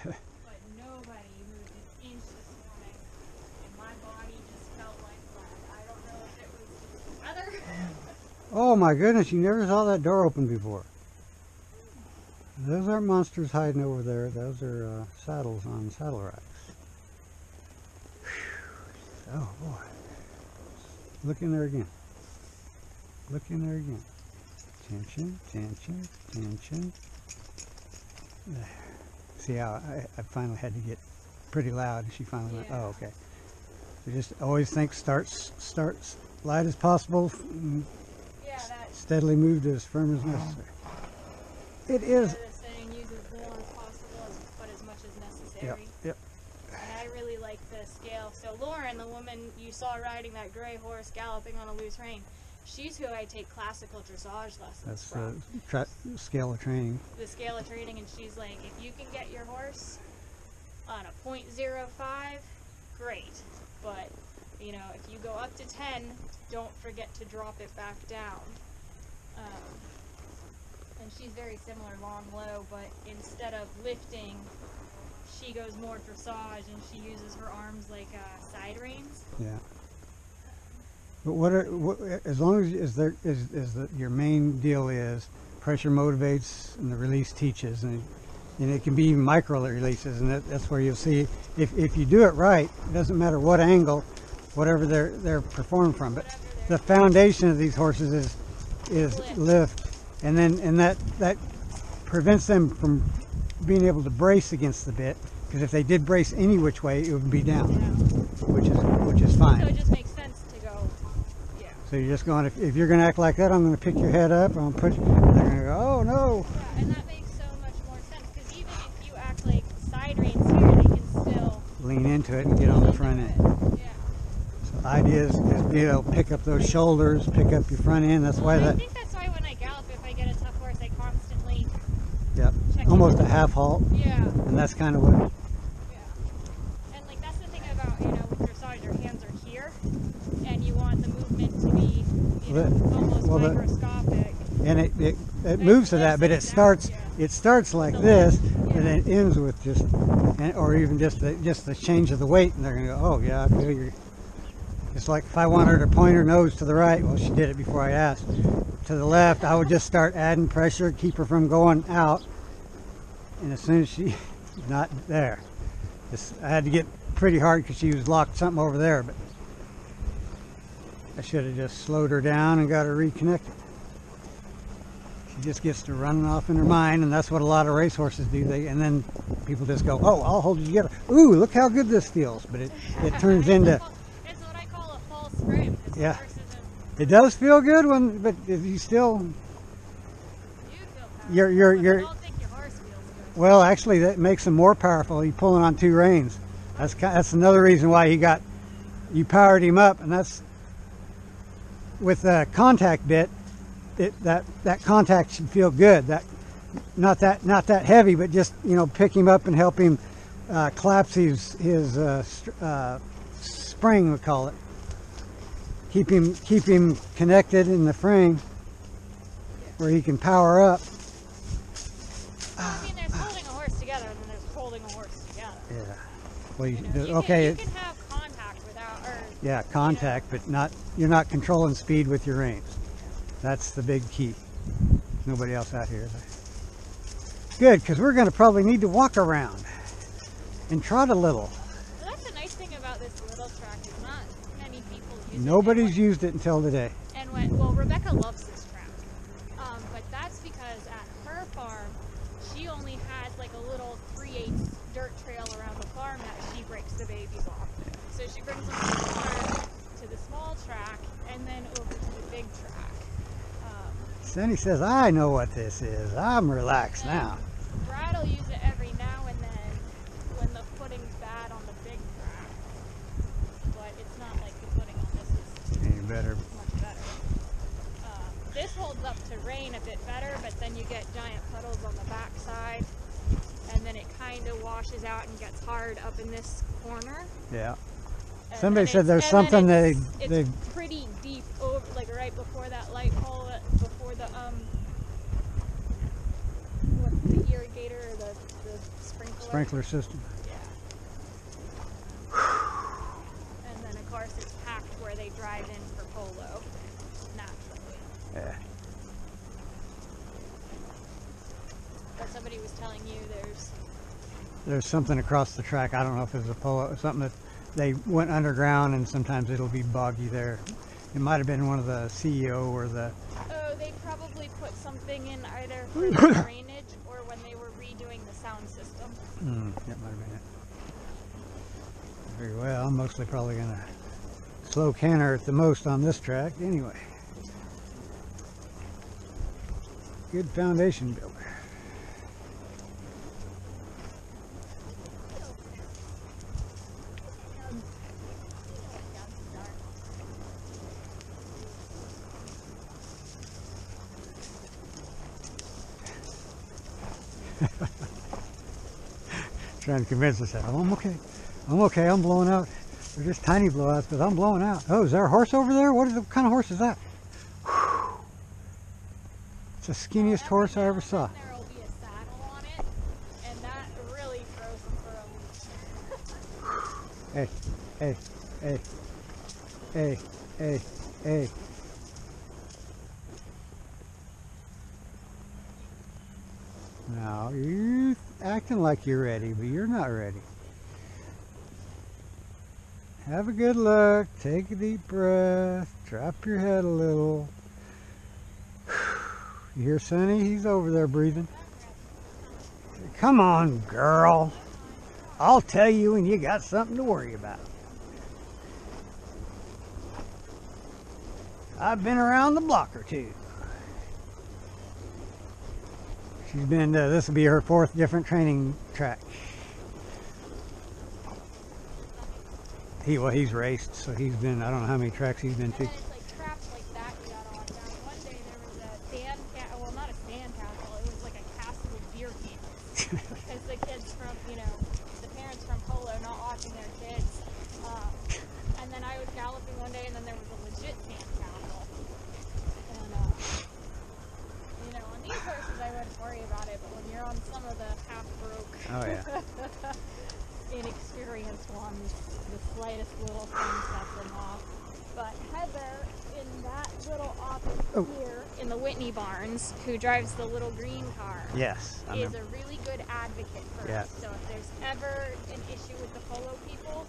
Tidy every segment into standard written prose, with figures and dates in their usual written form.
But nobody moved an inch this morning, and my body just felt like lead. I don't know if it was just weather. Oh my goodness, you never saw that door open before. Those aren't monsters hiding over there. Those are saddles on saddle racks. Whew. Oh boy. Look in there again. Look in there again. Tension, tension, tension. There. See how I finally had to get pretty loud. She finally went, oh, okay. So just always think start light as possible. Yeah, that Steadily move to as firm as necessary. It is. The saying uses more as possible, but as much as necessary. Yep. And I really like the scale. So Lauren, the woman you saw riding that gray horse galloping on a loose rein, she's who I take classical dressage lessons That's from. the scale of training. The scale of training, and she's like, if you can get your horse on a 0.05, great. But, you know, if you go up to 10, don't forget to drop it back down. And she's very similar, long, low, but instead of lifting, she goes more dressage, and she uses her arms like side reins. Yeah. But as long as your main deal is pressure motivates and the release teaches, and it can be even micro releases, and that's where you'll see if you do it right. It doesn't matter what angle, whatever they're performed from, but the foundation of these horses is lift, and that prevents them from being able to brace against the bit, because if they did brace any which way, it would be down, which is fine. So it just makes sense to go, yeah. So you're just going, if you're going to act like that, I'm going to pick your head up, I'm going to push, they're going to go, oh no. Yeah, and that makes so much more sense, because even if you act like side reins here, they can still lean into it and get on the front end. Yeah. So the idea is be able to pick up those shoulders, pick up your front end. That's why I think that's why when I gallop, if I get a tough horse, I constantly check almost in. a half halt. Yeah. And that's kind of what. Yeah. And like that's the thing about, you know, with dressage, your hands are here, and you want the movement to be, you know, almost microscopic. And it moves to that, but it starts like this, and then it ends with just, or even just the change of the weight, and they're gonna go, oh yeah, I feel you. It's like if I want her to point her nose to the right, well, she did it before I asked. To the left, I would just start adding pressure, keep her from going out, and as soon as she's not there, I had to get pretty hard because she was locked something over there, but I should have just slowed her down and got her reconnected. She just gets to running off in her mind, and that's what a lot of racehorses do. And then people just go, oh, I'll hold you together. Ooh, look how good this feels. But it turns into... It's what I call a false frame. Yeah. It does feel good, but you still... You feel powerful. I don't think your horse feels good. Well, actually, that makes him more powerful. You're pulling on two reins. That's another reason why you powered him up, and that's... With the contact bit, that contact should feel good. Not that heavy, but just, you know, pick him up and help him collapse his spring, we call it. Keep him connected in the frame where he can power up. I mean, there's holding a horse together, and then there's holding a horse together. Yeah. Well, You can have contact without, or yeah, contact, but you're not controlling speed with your reins. That's the big key. Nobody else out here. Good, because we're going to probably need to walk around and trot a little. Well, that's the nice thing about this little track is not many people use it. Nobody's used it until today. And well, Rebecca loves this track, but that's because at her farm, she only has like a little 3/8 dirt trail around the farm that she breaks the babies off. So she brings them from the farm to the small track and then over to the big track. Sonny says, I know what this is. I'm relaxed now. Brad will use it every now and then when the footing's bad on the big track, but it's not like the footing on this is Any better? much better. This holds up to rain a bit better, but then you get giant puddles on the back side, and then it kind of washes out and gets hard up in this corner. Yeah. Somebody said there's something it's pretty deep over, like right before that light pole, before the what's the irrigator or the sprinkler sprinkler system. Yeah. And then of course it's packed where they drive in for polo, naturally. Yeah. But somebody was telling you There's something across the track. I don't know if it's a polo, something that they went underground, and sometimes it'll be boggy there. It might have been one of the CEO or the. oh, they probably put something in either for the drainage or when they were redoing the sound system. That might have been it. Very well. I'm mostly probably gonna slow canter at the most on this track anyway. Good foundation builder. Trying to convince us that I'm okay. I'm okay. I'm blowing out. They're just tiny blowouts, but I'm blowing out. Oh, is there a horse over there? What kind of horse is that? Whew. It's the skinniest horse I ever saw. There will be a saddle on it, and that really throws them for a loop. Hey, hey, hey, hey, hey, hey. Now, you're acting like you're ready, but you're not ready. Have a good look. Take a deep breath. Drop your head a little. You hear Sonny? He's over there breathing. Come on, girl. I'll tell you when you got something to worry about. I've been around the block or two. She's been, this will be her 4th different training track. He's raced, so he's been, I don't know how many tracks he's been to. And then it's like traps like that you got on. Now, one day there was a sand castle, well, not a sand castle, it was like a castle with beer cans. Because the kids from, the parents from polo not watching their kids. And then I was galloping one day and then there was a legit sand castle. And, on these horses I wouldn't worry about it, but when you're on some of the half-broke, Oh, yeah. inexperienced ones, the slightest little thing sets them off. But Heather, in that little office here in the Whitney Barns, who drives the little green car, Yes. is a really good advocate for us. So if there's ever an issue with the polo people,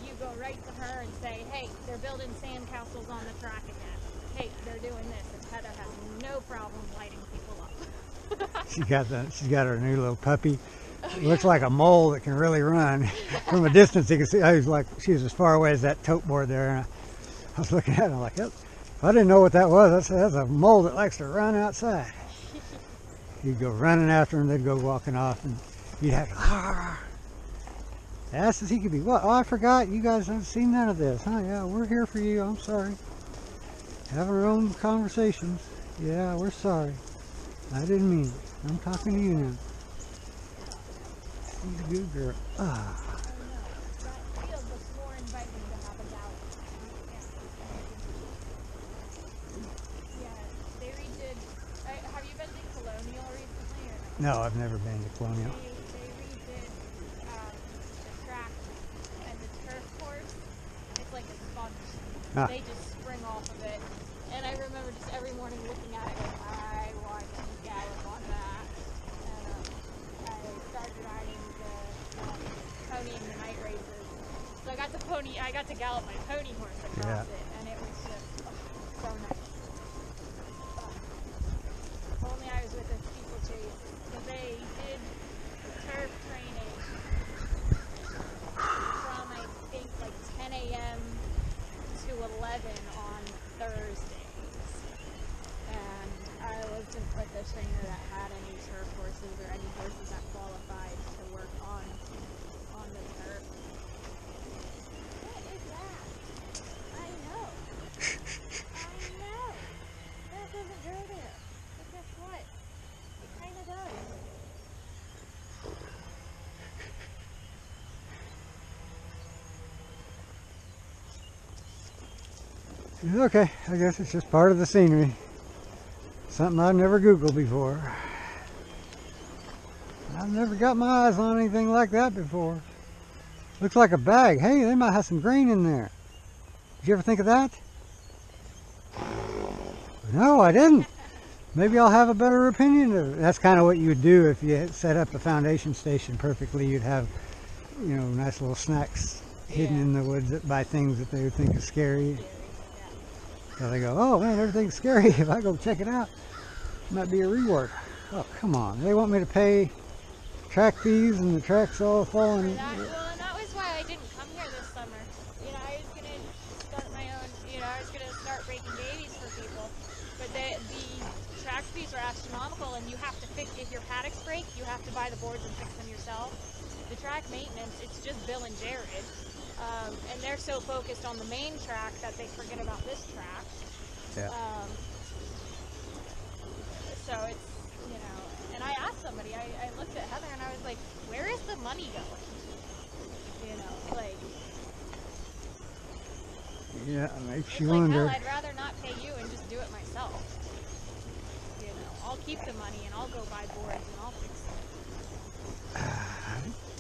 you go right to her and say, hey, they're building sandcastles on the track again. Hey, they're doing this. And Heather has no problem lighting people up. She's got her new little puppy. It looks like a mole that can really run. From a distance, you can see. She was as far away as that tote board there. And I was looking at it, I'm like, if I didn't know what that was. That's a mole that likes to run outside. You'd go running after him, they'd go walking off, and you'd have to, fast as he could be. What? Oh, I forgot. You guys haven't seen none of this. Oh, yeah, we're here for you. I'm sorry. Having our own conversations. Yeah, we're sorry. I didn't mean it. I'm talking to you now. She's a good girl. I know. That field looks more inviting to have a gallop. Yeah, they redid. Have you been to Colonial recently? Or No, I've never been to Colonial. They redid the track and the turf course. It's like a sponge. They just spring off of it. And I remember just every morning looking at it going, I want to gallop on that. And I started riding the pony in the night races. So I got to gallop my pony horse across it, and it was just so nice. If only I was with a steeplechase, because they did turf training from I think like 10 a.m. to 11 on Thursdays. And I looked and put the trainer that had any turf horses or any horses that qualified to work on the turf. What is that? I know. That doesn't go there. But guess what? It kind of does. Okay, I guess it's just part of the scenery. Something I've never Googled before. I've never got my eyes on anything like that before. Looks like a bag. Hey, they might have some grain in there. Did you ever think of that? No, I didn't. Maybe I'll have a better opinion of it. That's kind of what you would do if you set up a foundation station perfectly. You'd have, you know, nice little snacks hidden in the woods by things that they would think is scary. So they go, oh man, everything's scary. If I go check it out, it might be a reward. Oh, come on. They want me to pay track fees and the track's all falling. Well, and that was why I didn't come here this summer. You know, I was going to start my own, you know, I was going to start breaking babies for people. But the track fees are astronomical, and you have to fix, if your paddocks break, you have to buy the boards and fix them yourself. The track maintenance, it's just Bill and Jared. And they're so focused on the main track that they forget about this track. Yeah. So it's, you know, and I asked somebody, I looked at Heather and I was like, where is the money going? You know, like... Yeah, it makes it's you like, wonder. hell, I'd rather not pay you and just do it myself. You know, I'll keep the money and I'll go buy boards and I'll fix it.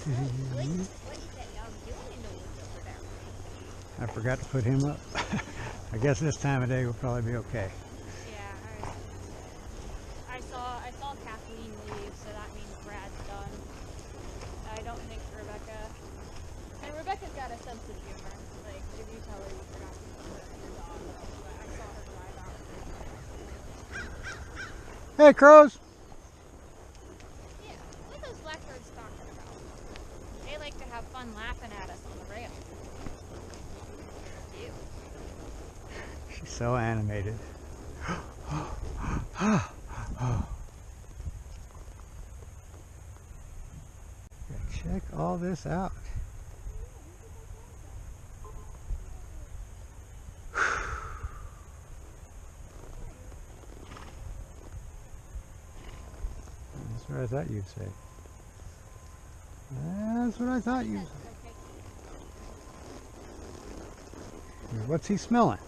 What is that dog doing in the woods over there? I forgot to put him up. I guess this time of day will probably be okay. Yeah, I saw Kathleen leave, so that means Brad's done. I don't think Rebecca, and Rebecca's got a sense of humor. Like, if you tell her you forgot to put your dog up, but I saw her drive out. Hey, crows! Yeah, what are those blackbirds talking about? They like to have fun laughing at us on the rail. Ew. She's so animated. Check all this out. That's what I thought you'd say. That's what I thought you'd say. What's he smelling?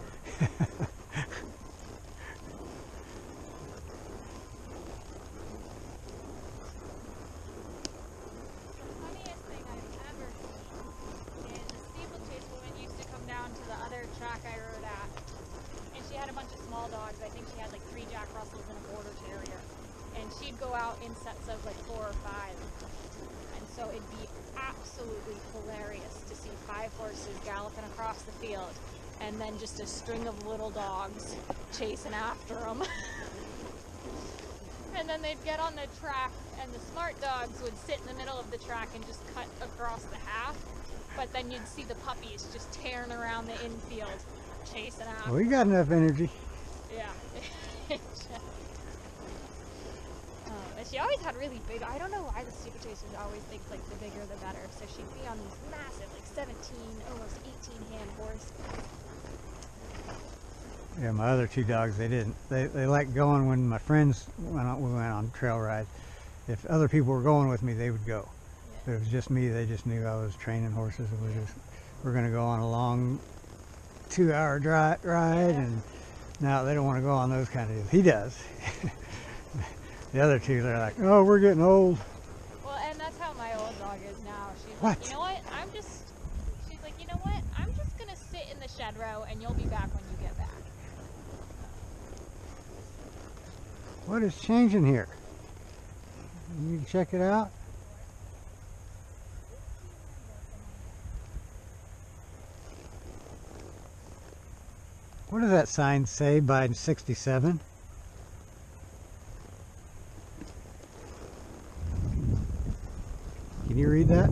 I rode at, and she had a bunch of small dogs. I think she had like 3 Jack Russells and a Border Terrier, and she'd go out in sets of like 4 or 5, and so it'd be absolutely hilarious to see 5 horses galloping across the field and then just a string of little dogs chasing after them. And then they'd get on the track and the smart dogs would sit in the middle of the track and just cut across the half. But then you'd see the puppies just tearing around the infield, chasing after. We got enough energy. Yeah. But she always had really big, I don't know why the steeplechasers always think like the bigger the better. So she'd be on these massive, like 17, almost 18 hand horses. Yeah, my other 2 dogs, they didn't. They liked going when my friends we went on trail rides. If other people were going with me, they would go. If it was just me, they just knew I was training horses, and we're going to go on a long 2-hour ride, and now they don't want to go on those kind of deals. He does. The other 2, they're like, oh, we're getting old. Well, and that's how my old dog is now. She's what? Like, you know what? She's like, you know what? I'm just going to sit in the shed row, and you'll be back when you get back. What is changing here? You can check it out. What does that sign say by 67? Can you read that?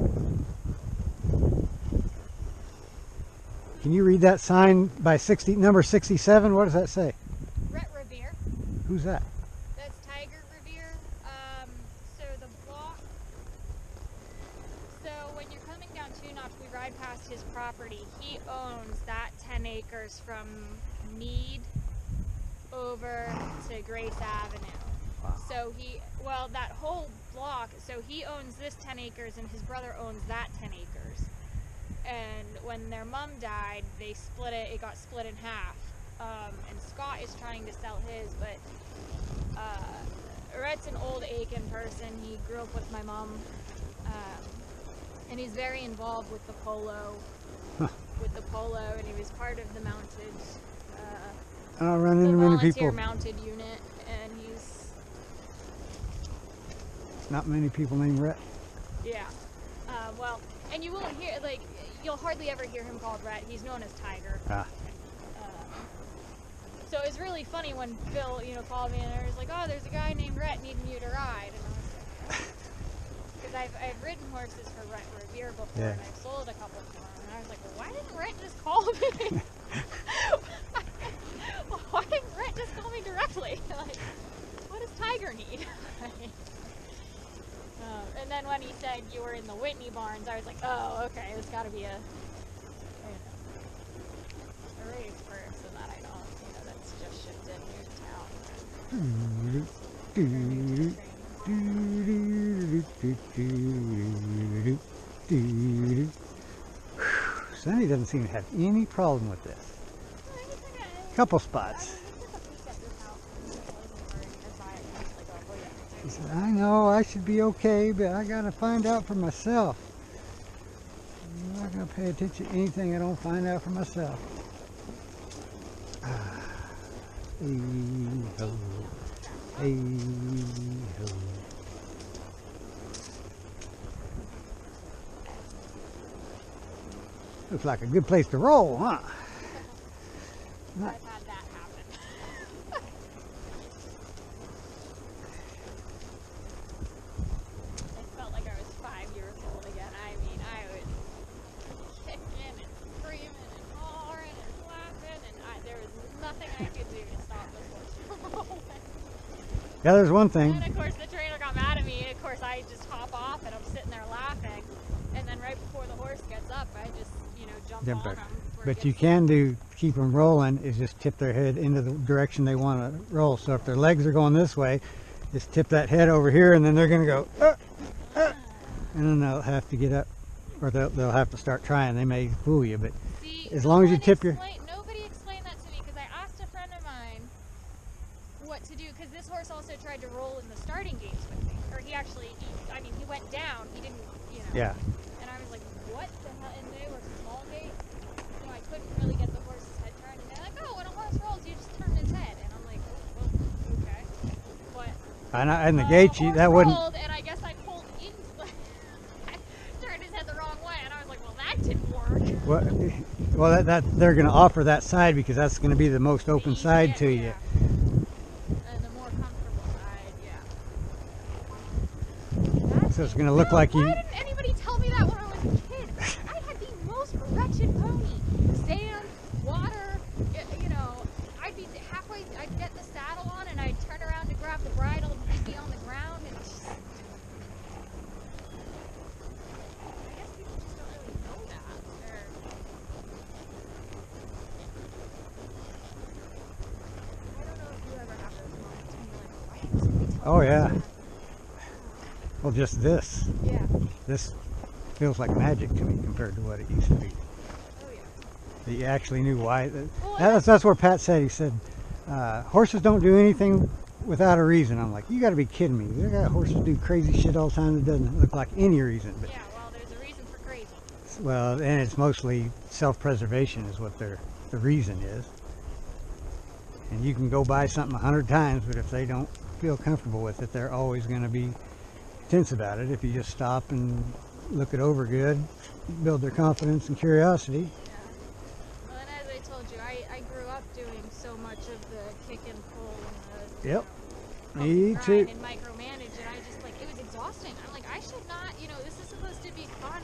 Can you read that sign by number 67? What does that say? Rhett Revere. Who's that? That's Tiger Revere. So the block. So when you're coming down 2 Notch, we ride past his property. He owns that 10 acres from Mead over to Grace Avenue. Wow. So that whole block, so he owns this 10 acres and his brother owns that 10 acres. And when their mom died, they split it, it got split in half. And Scott is trying to sell his, but Rhett's an old Aiken person. He grew up with my mom, and he's very involved with the polo. And he was part of the mounted. I don't run the into many volunteer people. mounted unit, and he's Not many people named Rhett. yeah. Well, and you won't hear like you'll hardly ever hear him called Rhett. He's known as Tiger. Ah. So it was really funny when Phil, called me and I was like, "Oh, there's a guy named Rhett needing you to ride," and I was like, because I've ridden horses for Rhett Revere before, Yeah. and I've sold a couple for him, and I was like, well, why didn't Rhett just call me? Why didn't Rhett just call me directly? Like, what does Tiger need? And then when he said you were in the Whitney barns, I was like, oh, okay, it's got to be a race first, so that I don't, that's just shipped in new to town. Sonny doesn't seem to have any problem with this. Couple spots. He said, I know I should be okay, but I gotta find out for myself. I'm not gonna pay attention to anything I don't find out for myself. Hey-ho. Hey-ho. Looks like a good place to roll, huh? I've had that happen. I felt like I was 5 years old again. I mean, I was kicking and screaming and hollering and laughing, and there was nothing I could do to stop this horse from rolling. Yeah, there's one thing. And of course the trainer got mad at me. Of course I just hop off and I'm sitting there laughing. And then right before the horse gets up, I just, jump on him. But you can do, keep them rolling, is just tip their head into the direction they want to roll. So if their legs are going this way, just tip that head over here, and then they're going to go, and then they'll have to get up, or they'll have to start trying. They may fool you, but See, as long as you tip your... Nobody explained that to me, because I asked a friend of mine what to do, because this horse also tried to roll in the starting gates with me. Or he actually, he went down. He didn't, Yeah. And I was like, what the hell? And they were small gates, so I couldn't really get the horse's head turned. And they're like, oh, when a horse rolls, you just turn his head. And I'm like, oh, okay. But And the gate, that wouldn't... rolled, and I guess I pulled into the... I turned his head the wrong way, and I was like, well, that didn't work. Well, that they're going to offer that side because that's going to be the most open side to you. And the more comfortable side, yeah. So it's going to look like you... Why didn't anybody tell me that when I was a kid? I had the most wretched pony. Sand, water, I'd be halfway, I'd get the saddle on and I'd turn around to grab the bridle and he'd be on the ground and just... I guess people just don't really know that. I don't know if you ever have those moments when you're like, why didn't somebody tell me Oh, yeah. that? Well, just this. Yeah. This feels like magic to me compared to what it used to be. Oh, yeah. That you actually knew why. Well, That's what Pat said. He said, horses don't do anything without a reason. I'm like, you got to be kidding me. They got horses do crazy shit all the time that doesn't look like any reason. But, yeah, well, there's a reason for crazy. well, and it's mostly self-preservation is what the reason is. And you can go buy something 100 times, but if they don't feel comfortable with it, they're always going to be tense about it. If you just stop and look it over good, build their confidence and curiosity. Yeah. Well, and as I told you, I grew up doing so much of the kick and pull and the Yep. poke Me and too. grind and micromanage, and I just it was exhausting. I'm like, I should not, this is supposed to be fun.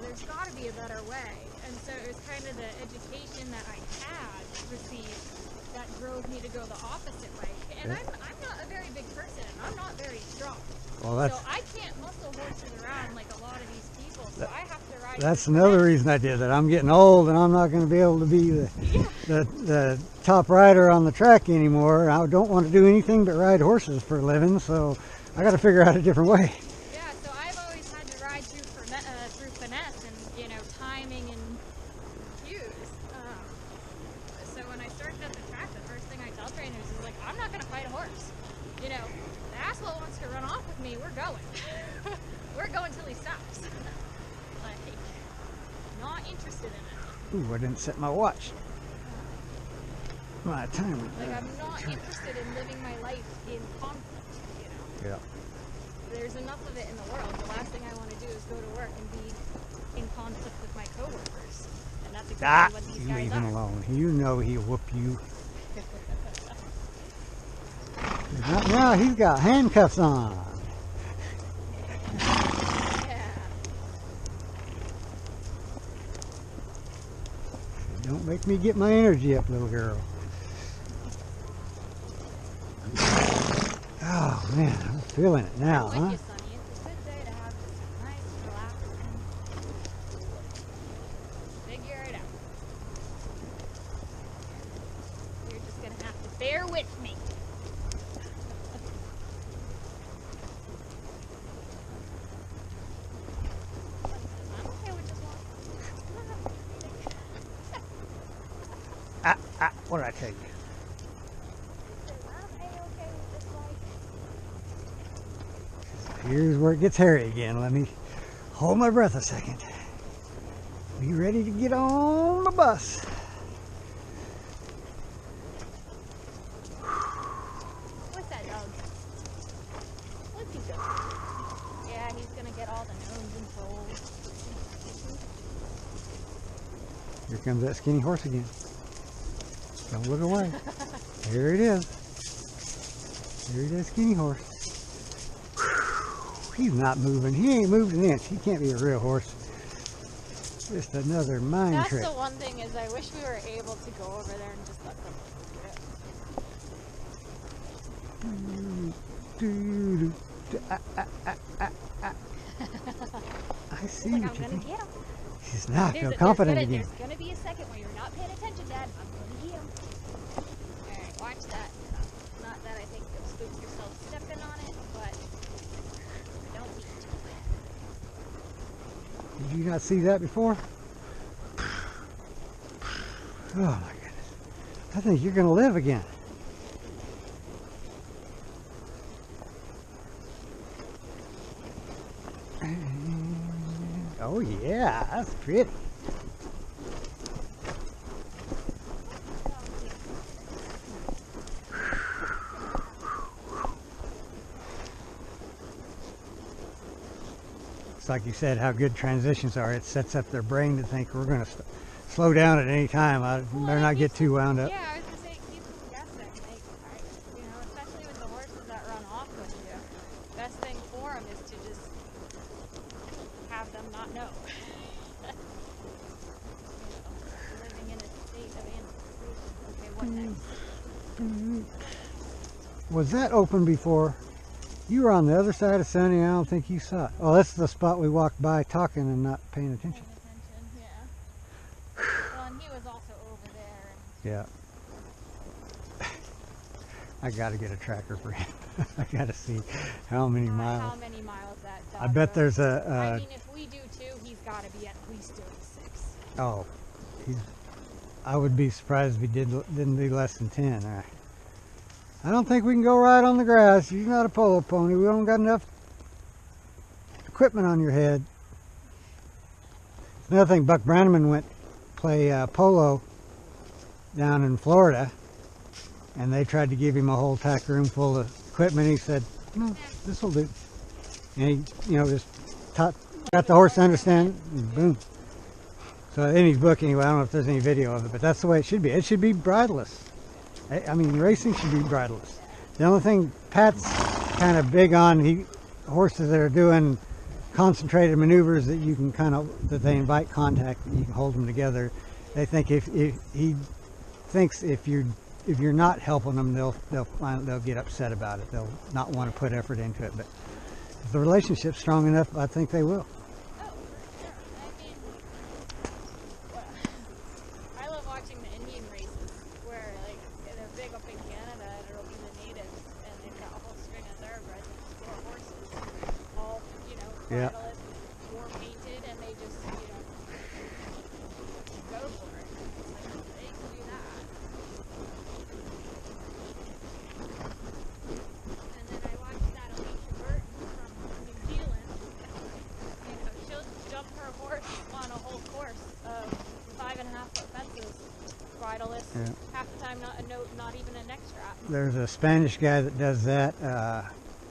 There's got to be a better way. And so it was kind of the education that I had received that drove me to go the opposite way. And Yeah. I'm not a very big person. I'm not very strong. Well, So I can't muscle horses around like a lot of these people. So I have to ride. that's with another them. reason I did that. I'm getting old and I'm not going to be able to be the top rider on the track anymore. I don't want to do anything but ride horses for a living, so I got to figure out a different way. Yeah, so I've always had to ride through finesse and timing and cues. So when I started at the track, the first thing I tell trainers is like, I'm not going to fight a horse. You know, the asshole wants to run off with me, we're going. We're going till he stops. Like, not interested in it. Ooh, I didn't set my watch. My timer. Like, I'm not interested in living my life in conflict, you know. Yeah. There's enough of it in the world. The last thing I want to do is go to work and be in conflict with my coworkers. And that's exactly what these you guys leave are. him alone. You know he'll whoop you. Not now, he's got handcuffs on. Yeah. Don't make me get my energy up, little girl. Oh man, I'm feeling it now, I'm huh? with you, Sonny. It's a good day to have just a nice, relaxing, figure it out. You're just gonna have to bear with me. I'm okay with just walking. What did I tell you? Here's where it gets hairy again. Let me hold my breath a second. Be ready to get on the bus. What's that dog? What's he doing? Yeah, he's gonna get all the gnomes and souls. Here comes that skinny horse again. Don't look away. There it is. There's that skinny horse. He's not moving. He ain't moved an inch. He can't be a real horse. Just another mind That's trick. the one thing is I wish we were able to go over there and just let them do it. I see Like, what I'm you gonna think. get him. She's not feel confident again. There's gonna be a second where you're not paying attention, Dad. I'm gonna get him. Alright, watch that. Not that I think you'll spook yourself stepping on it, but don't need to. Did you not see that before? Oh my goodness. I think you're going to live again. Oh yeah, that's pretty. It's like you said, how good transitions are. It sets up their brain to think we're going to slow down at any time. I better not get too wound up. Yeah, I was gonna say it keeps them guessing. Like, you know, especially with the horses that run off with you. Best thing for them is to just have them not know. Living in a state of anticipation. Okay, what next? Was that open before? You were on the other side of Sonny. I don't think you saw it. Oh, that's the spot we walked by talking and not paying attention. Yeah. Well, and he was also over there. Yeah. I got to get a tracker for him. I got to see how many miles. How many miles that dog I bet goes. there's a. I mean, if we do too, he's got to be at least doing 6. Oh, I would be surprised if he didn't do less than 10. I don't think we can go ride on the grass. He's not a polo pony. We don't got enough equipment on your head. Another thing, Buck Brannaman went play polo down in Florida, and they tried to give him a whole tack room full of equipment. He said, "No, this will do." And he, just got the horse to understand, and boom. So in his book, anyway, I don't know if there's any video of it, but that's the way it should be. It should be bridleless. I mean, racing should be bridleless. The only thing Pat's kind of big on, horses that are doing concentrated maneuvers that you can that they invite contact, that you can hold them together. They think if he thinks if you're not helping them, they'll get upset about it. They'll not want to put effort into it. But if the relationship's strong enough, I think they will. Oh, for sure. I mean, I love watching the Indian races where, like, they're big up in Canada and it'll be the natives and they've got a whole string of thoroughbreds and 4 horses, all, Yeah. bridleless, war painted, and they just, go for it. It's like, they can do that. bridleless. Yeah. Half the time, not even a neck strap. There's a Spanish guy that does that.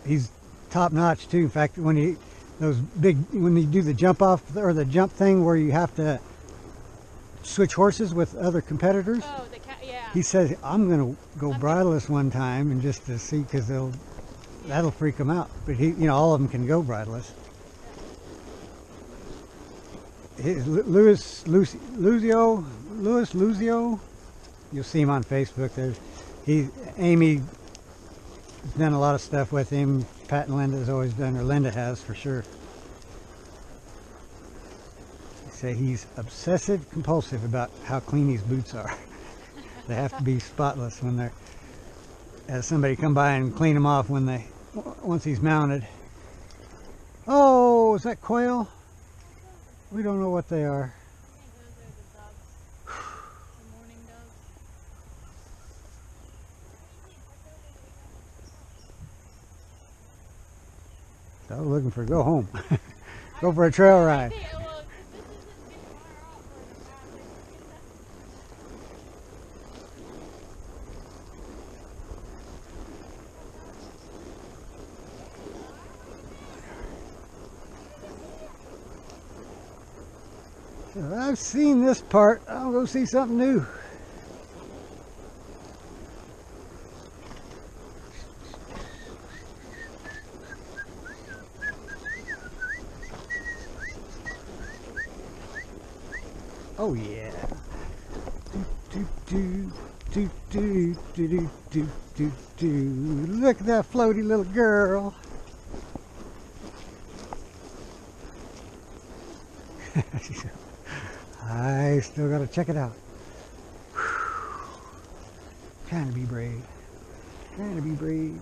He's top notch too. In fact, when you do the jump off or the jump thing where you have to switch horses with other competitors, Oh, yeah. he says I'm gonna go bridleless one time and just to see because that'll freak him out. But all of them can go bridleless. Louis Luzio, you'll see him on Facebook. Amy has done a lot of stuff with him. Pat and Linda's always done, or Linda has for sure. They say he's obsessive compulsive about how clean his boots are. They have to be spotless when they're, has somebody come by and clean them off once he's mounted. Oh, is that quail? We don't know what they are. I think those are the doves. The morning doves. So I was looking for go home. Go for a trail ride. This isn't too far off for the path. I've seen this part. I'll go see something new. Oh yeah. Look at that floaty little girl. I still got to check it out. Trying to be brave. Trying to be brave.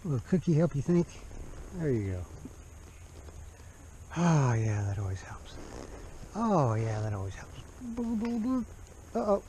A little cookie help you think? There you go. Oh yeah, that always helps. Oh yeah, that always helps. Uh-oh.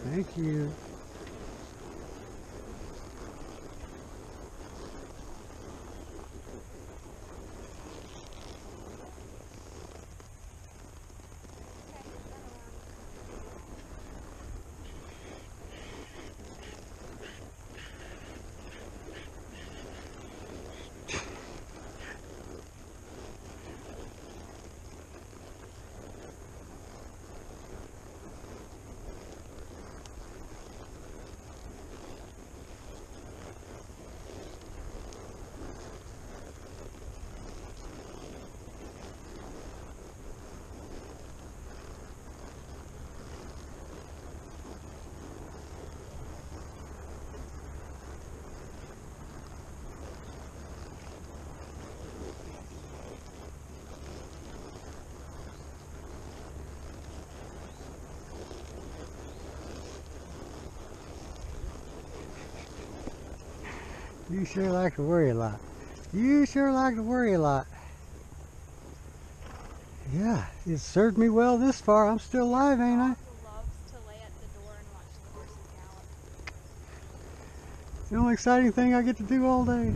Thank you. You sure like to worry a lot. You sure like to worry a lot. Yeah, it served me well this far. I'm still alive, ain't I? Loves to lay at the door and watch the horses gallop. It's the only exciting thing I get to do all day.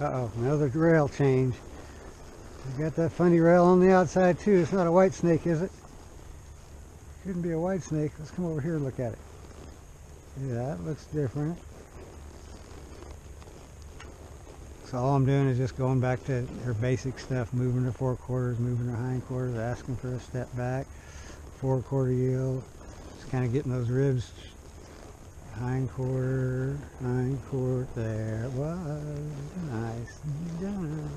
Uh-oh, another rail change. We got that funny rail on the outside too. It's not a white snake, is it? Shouldn't be a white snake. Let's come over here and look at it. Yeah, that looks different. So all I'm doing is just going back to her basic stuff, moving her forequarters, moving her hindquarters, asking for a step back, forequarter yield, just kind of getting those ribs, hindquarter, there it was, nice done.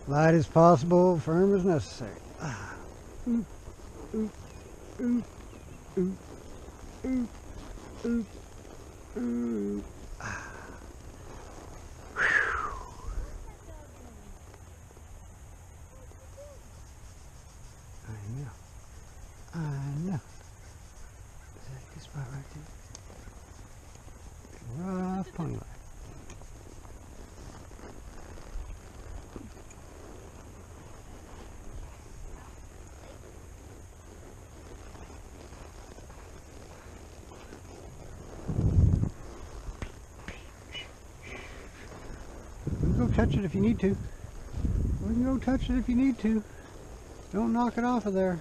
Light as possible, firm as necessary. Ah. Oop, oop, oop, oop, oop, oop, oop. Ah. I know. Is that a good spot right there? Rough pony line. You can go touch it if you need to. You can go touch it if you need to. Don't knock it off of there.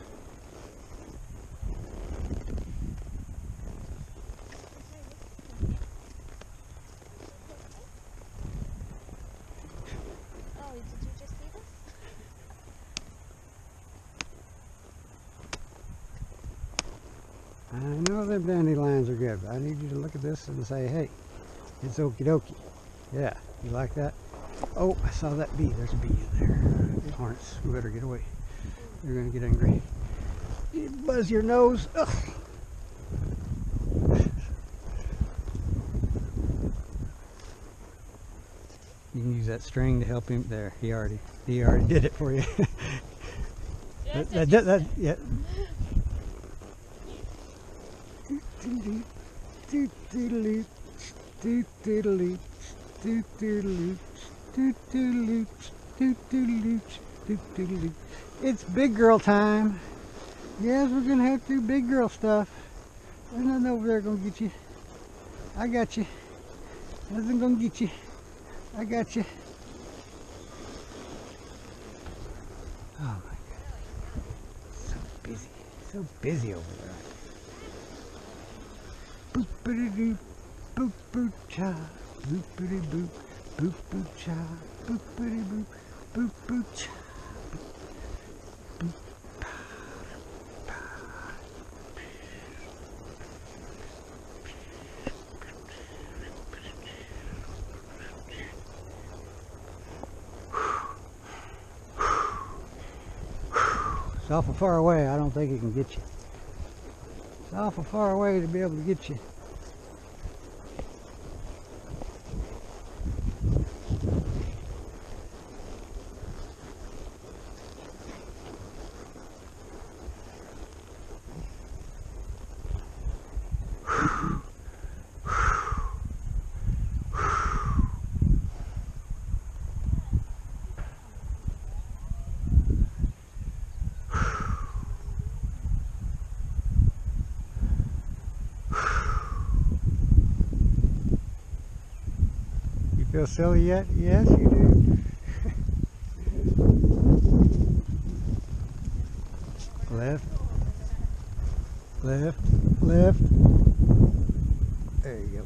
I know them dandelions are good, but I need you to look at this and say, hey, it's okie dokie. Yeah, you like that? Oh, I saw that bee. There's a bee in there. Hornets, we better get away. They're going to get angry. You buzz your nose. Ugh. You can use that string to help him. There, he already did it for you. Yeah. It's big girl time. Yes, we're gonna have to do big girl stuff. There's nothing over there gonna get you. I got you. Nothing gonna get you. I got you. Oh my God. So busy over there. Boopity doop, boop boop cha, boopity boop, boop boop cha, boopity boop, boop boop cha, boop pa, pa. It's awful far away. I don't think it can get you. It's awful far away to be able to get you. Feel silly yet? Yes, you do. Left, left, left. There you go.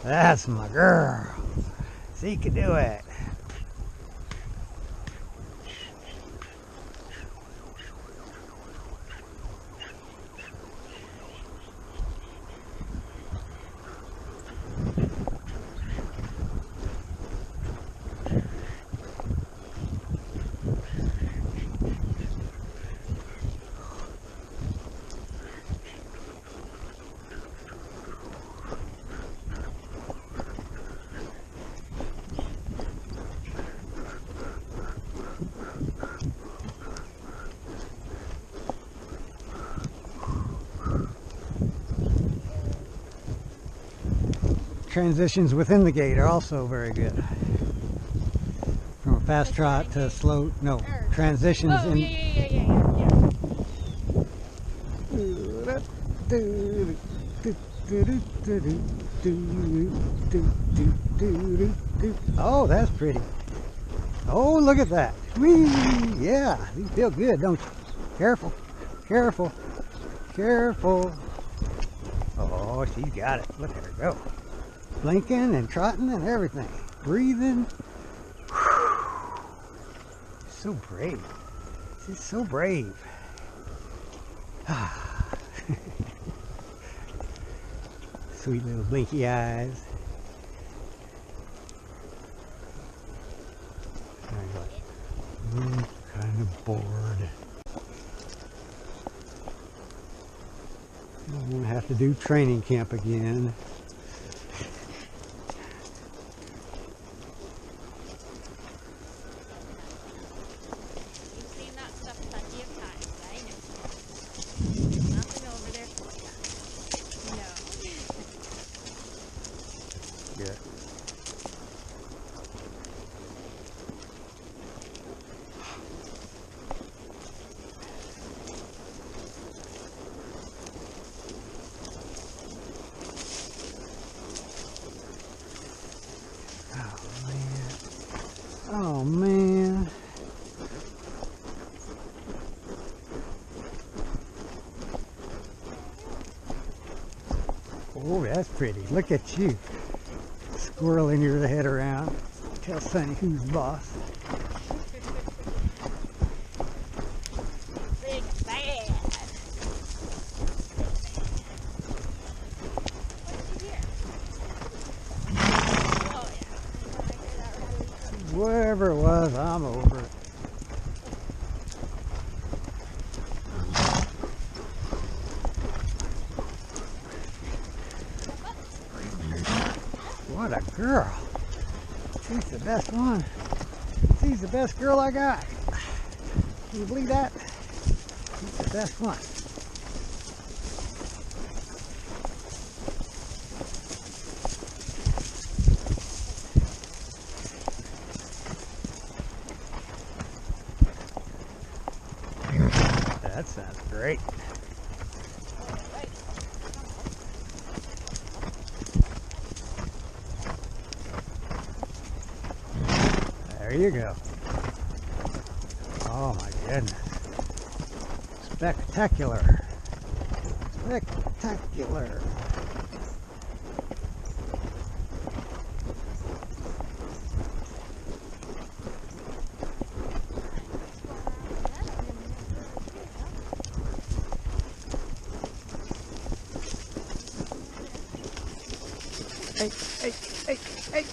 That's my girl. She can do it. transitions within the gait are also very good. From a fast trot to a slow, no, transitions Oh, in. yeah. Oh, that's pretty. Oh, look at that. Whee! Yeah, you feel good, don't you? Careful, careful, careful. Oh, she's got it. Look at her go. Blinking and trotting and everything. Breathing. So brave. She's so brave. Sweet little blinky eyes. I'm kind of bored. I'm gonna have to do training camp again. You've seen that stuff plenty of times, I know. Nothing over there for you. No. Yeah. Oh man. Oh, that's pretty. Look at you. Squirreling your head around. Tell Sonny who's boss. Big bad. What's here? Oh yeah. Whatever it was, I'm over it. What a girl. She's the best one. She's the best girl I got. Can you believe that? She's the best one. That sounds great. There you go. Oh my goodness. Spectacular. Spectacular. Hey, hey, hey, hey.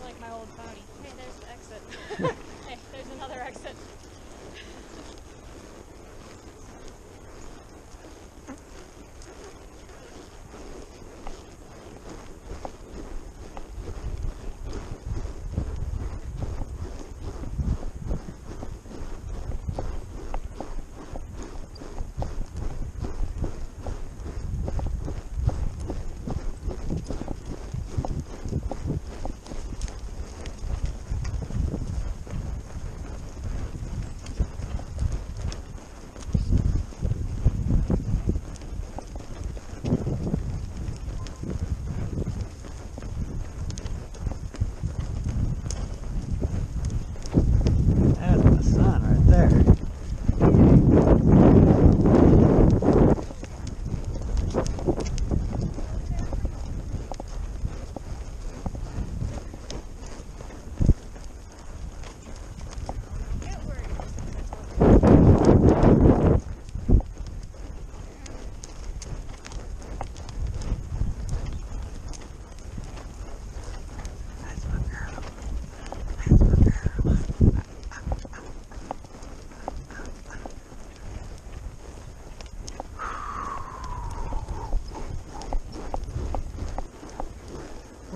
Like my old pony.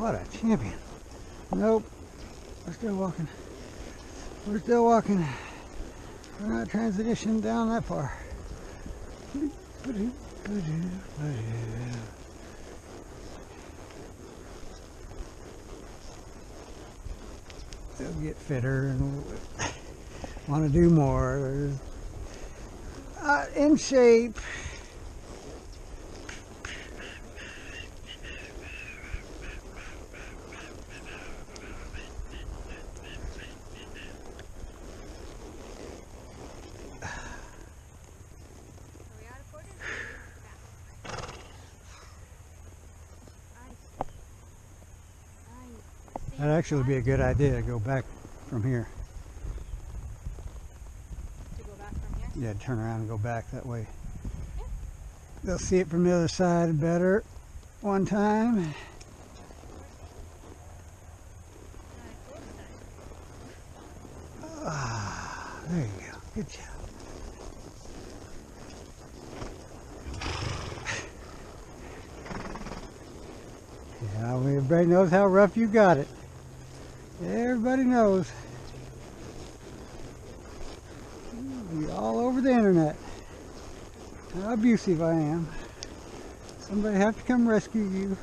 What a champion. Nope. We're still walking. We're still walking. We're not transitioning down that far. They'll get fitter and want to do more. In shape. That'd actually be a good idea to go back from here. To go back from here? Yeah, turn around and go back that way. Yeah. They'll see it from the other side better one time. Ah, there you go. Good job. Yeah, everybody knows how rough you got it. Everybody knows. It'll be all over the internet how abusive I am. Somebody have to come rescue you.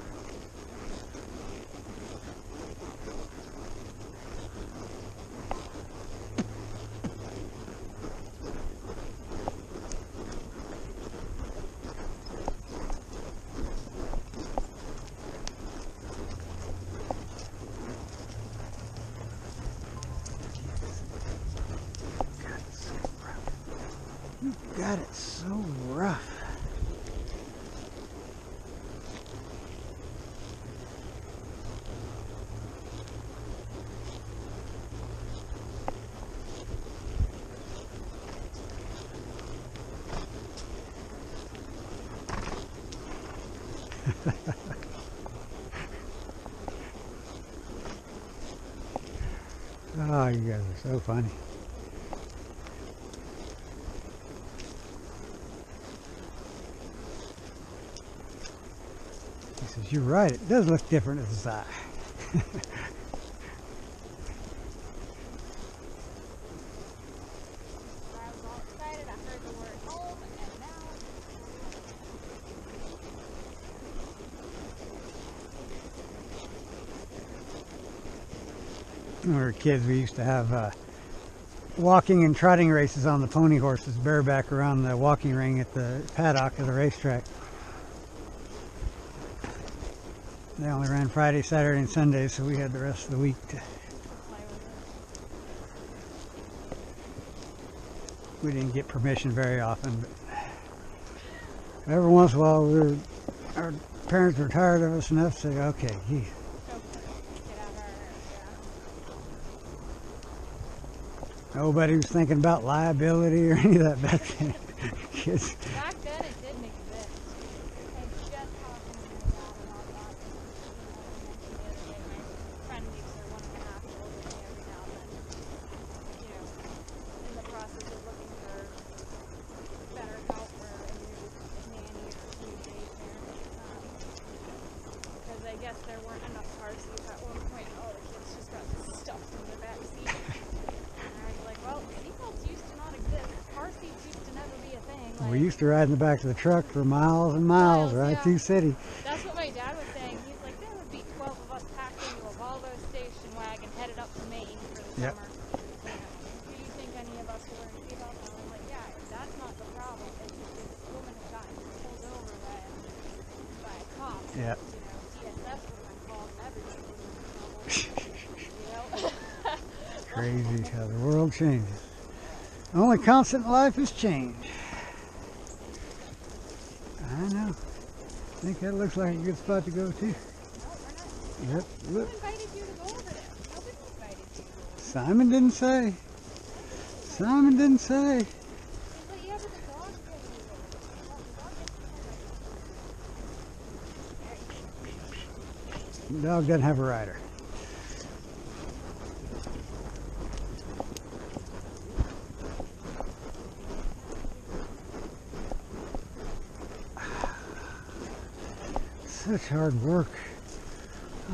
You got it so rough. Oh, you guys are so funny. He says, you're right, it does look different as a side. I was all excited, I heard the word home, and now... When we were kids, we used to have walking and trotting races on the pony horses bareback around the walking ring at the paddock of the racetrack. They only ran Friday, Saturday, and Sunday, so we had the rest of the week to... We didn't get permission very often, but every once in a while our parents were tired of us enough to say, okay, geez. Nobody was thinking about liability or any of that back then. Kids. Back then it didn't exist. I was just talking to my dad about that. The other day, my friend leaves her 1.5 children every now and then. You know, in the process of looking for better help or a new nanny or a new daycare. Because I guess there weren't enough car seats at one point. All the kids just got stuffed in the back seat. Well, seatbelts used to not exist. Car seats used to never be a thing. Like, we used to ride in the back of the truck for miles and miles, right through city. That's what my dad was saying. He's like, there would be 12 of us packed into a Volvo station wagon headed up to Maine for the summer. You know, do you think any of us were wearing seatbelts? And I'm like, yeah, that's not the problem. It's just this woman had gotten pulled over by a cop. Yeah. You know, DSS would have been called and everybody would have been in trouble. You know? Crazy how the world changes. The only constant in life is change. I know. I think that looks like a good spot to go to. No, we're not. Yep, look. Who invited you to go over there? Nobody invited you. Simon didn't say. Simon didn't say. But yeah, but the dog The dog doesn't have a rider. Such hard work.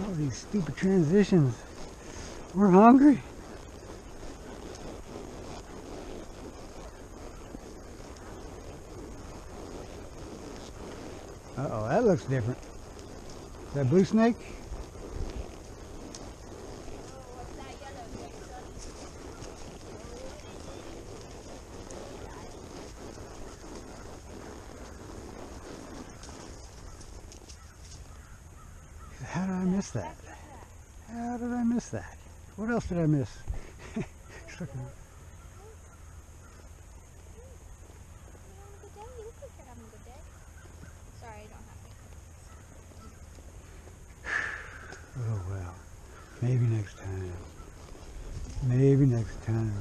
All these stupid transitions. We're hungry. Uh-oh, that looks different. Is that blue snake? How did I miss that? How did I miss that? What else did I miss? Oh well, maybe next time. Maybe next time.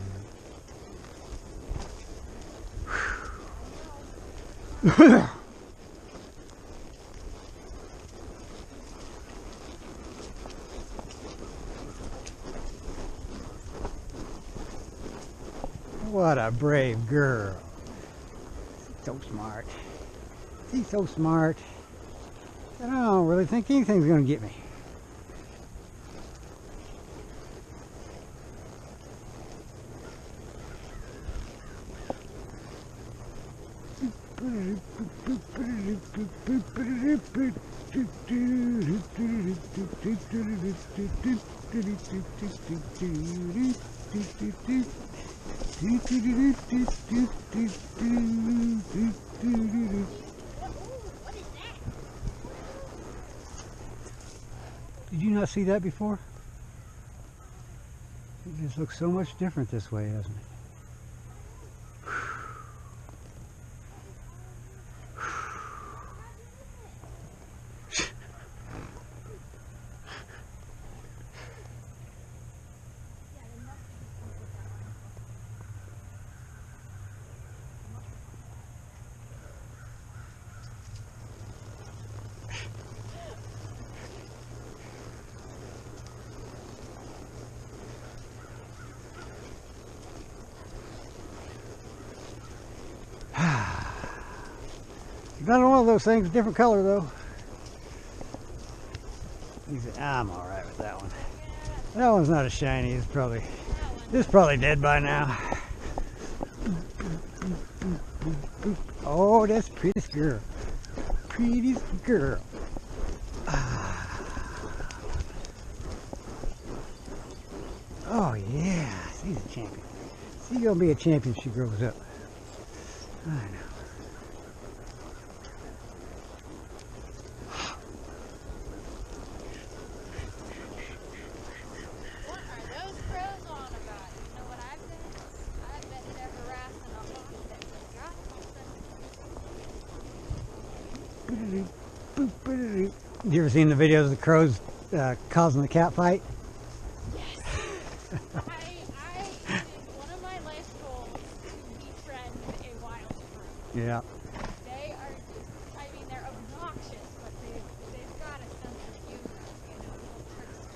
What a brave girl. She's so smart. She's so smart. I don't really think anything's going to get me. Did you not see that before? It just looks so much different this way, doesn't it? Another one of those things, different color though. I'm all right with that one. That one's not as shiny. It's probably dead by now. Oh, that's prettiest girl. Prettiest girl. Oh yeah, she's a champion. She's gonna be a champion when she grows up. I know. You ever seen the videos of the crows causing the cat fight? Yes. One of my life goals is to befriend a wild crow. Yeah. They are just, I mean, they're obnoxious, but they've got a sense of humor, you know, little trickster.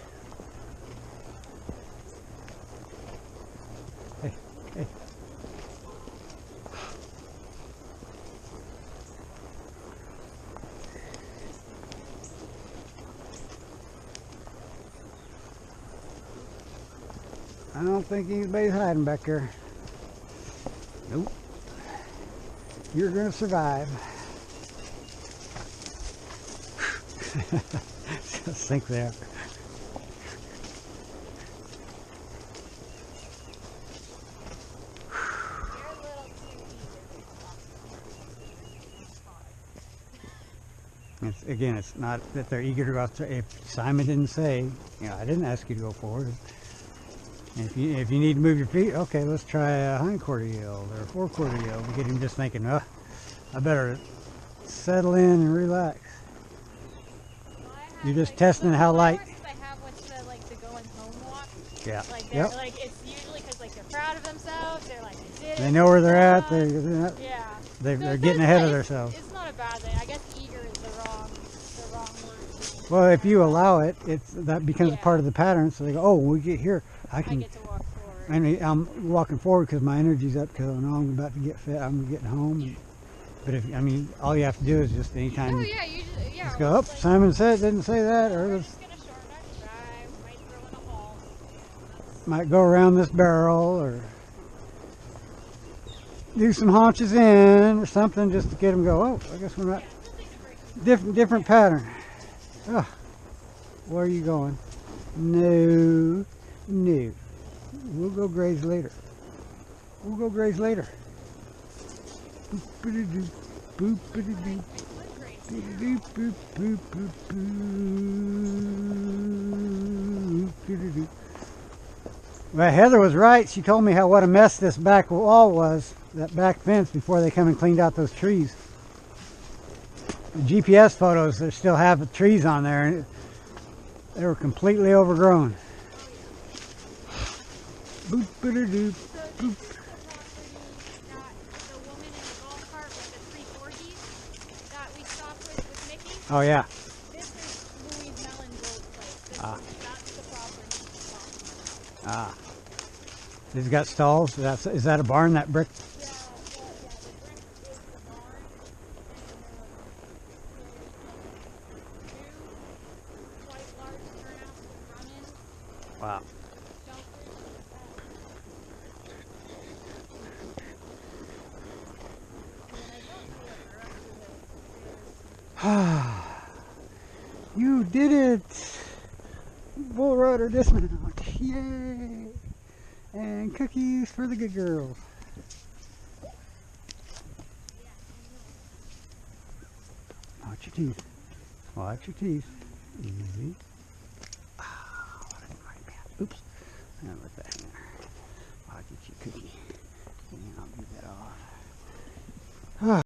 Hey. I don't think anybody's hiding back there. Nope. You're gonna survive. Just sink there. Again, it's not that they're eager to go out there. If Simon didn't say, you know, I didn't ask you to go forward. If you need to move your feet, okay, let's try a hind-quarter yield or a fore-quarter yield. We get him just thinking, I better settle in and relax. Well, You're just testing how light. I have what's the going home walk. Yeah. Like like it's usually because like they're proud of themselves. They're like they know where they're at. They're yeah. They're getting ahead of themselves. It's not a bad thing. I guess eager is the wrong word. Well, if you allow it, that becomes part of the pattern. So they go, oh, when we get here, I get to walk forward. I mean, I'm walking forward because my energy's up because I know I'm about to get fit. I'm getting home. But all you have to do is just anytime. Oh yeah, you just go up. Simon didn't say that, or we're let's just gonna shorten our Might go around this barrel or do some haunches in or something just to get them go. Oh, I guess we're not. Different pattern. Oh, where are you going? No, no. We'll go graze later. We'll go graze later. Boop-a-doo-doo, boop-a-doo-doo, boop-a-doo, boop, boop, boop, boop-a-doo-doo. Well, Heather was right. She told me what a mess this back wall was, that back fence, before they come and cleaned out those trees. The GPS photos, they still have the trees on there, and they were completely overgrown. Boop-a-doo-doo, boop. Oh yeah. This is Louise Mellengold's place. That's the property he's talking about. Ah. It's got stalls. Is that a barn, that brick? Yeah, the brick is the barn. And two quite large turnouts with run-ins. Wow. You did it! Bull rider dismount. Yay! And cookies for the good girls. Watch your teeth. Watch your teeth. Easy. Ah, what a nightmare. Oops. I'll let that in there. I'll get you a cookie. And I'll get that off.